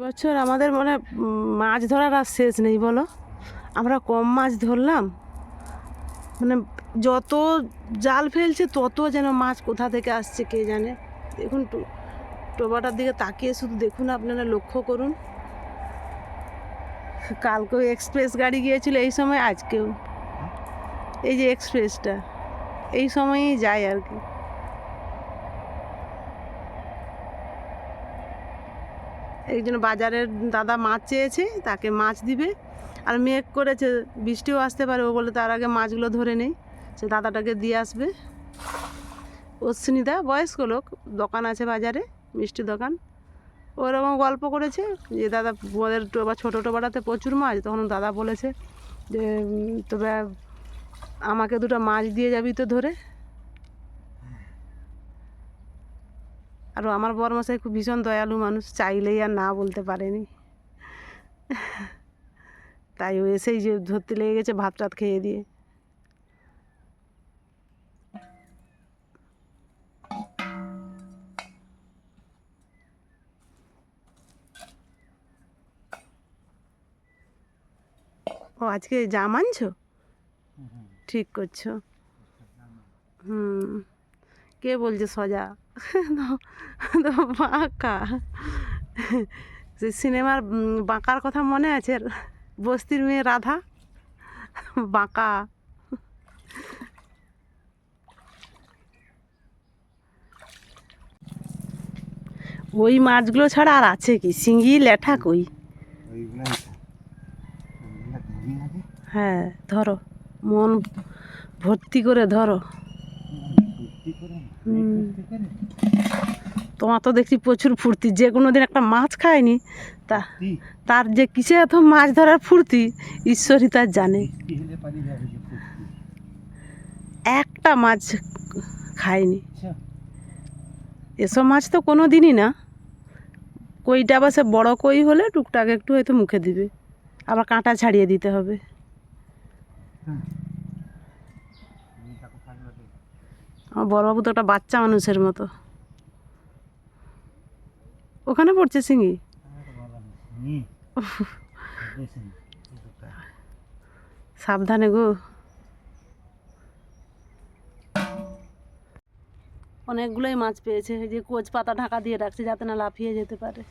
এবছর আমাদের মনে মাছ ধরার আর শেষ নেই বলো। আমরা কম মাছ ধরলাম, মানে যত জাল ফেলছে তত যেন মাছ কোথা থেকে আসছে কে জানে। দেখুন টোবাটার দিকে তাকিয়ে শুধু দেখুন, আপনারা লক্ষ্য করুন। কালকেও এক্সপ্রেস গাড়ি গিয়েছিল এই সময়, আজকেও এই যে এক্সপ্রেসটা এই সময়ই যায় আর কি। একজন বাজারের দাদা মাছ চেয়েছে, তাকে মাছ দিবে, আর মেঘ করেছে, বৃষ্টিও আসতে পারে। ও বলে তার আগে মাছগুলো ধরে নেই, সে দাদাটাকে দিয়ে আসবে। অশ্বিনীদা বয়স্ক লোক, দোকান আছে বাজারে, মিষ্টি দোকান। ওরকম গল্প করেছে যে দাদা ওদের টোবা, ছোটো টোবাটাতে প্রচুর মাছ। তখন দাদা বলেছে যে তবে আমাকে দুটো মাছ দিয়ে যাবি তো ধরে। আর আমার বড়মশাই খুব ভীষণ দয়ালু মানুষ, চাইলেই আর না বলতে পারেনি। তাই ও এসেই যে ধরতে লেগে গেছে ভাত টাত খেয়ে দিয়ে। ও আজকে জাম আনছো, ঠিক করছো। কে বলছে সজা? তো বাঁকা। সে সিনেমার বাঁকার কথা মনে আছে? বস্তির মেয়ে রাধা, বাঁকা। ওই মাছগুলো ছাড়া আর আছে কি? শিঙ্গি ল্যাঠা কই? হ্যাঁ ধরো, মন ভর্তি করে ধরো। তোমার তো দেখছি প্রচুর ফুর্তি, যে কোনো দিন একটা মাছ খায়নি তার যে কিসে এত মাছ ধরার ফুর্তি ঈশ্বরই তার জানে। একটা মাছ খায়নি, এসব মাছ তো কোনো দিনই না। কইটা বা সে বড়ো কই হলে টুকটাক একটু হয়তো মুখে দিবে, আবার কাঁটা ছাড়িয়ে দিতে হবে। আমার বড়বাবু তো একটা বাচ্চা মানুষের মতো। ওখানে পড়ছে শিঙি। সাবধানে গো। অনেকগুলোই মাছ পেয়েছে, এই যে কোচ পাতা ঢাকা দিয়ে রাখছে যাতে না লাফিয়ে যেতে পারে।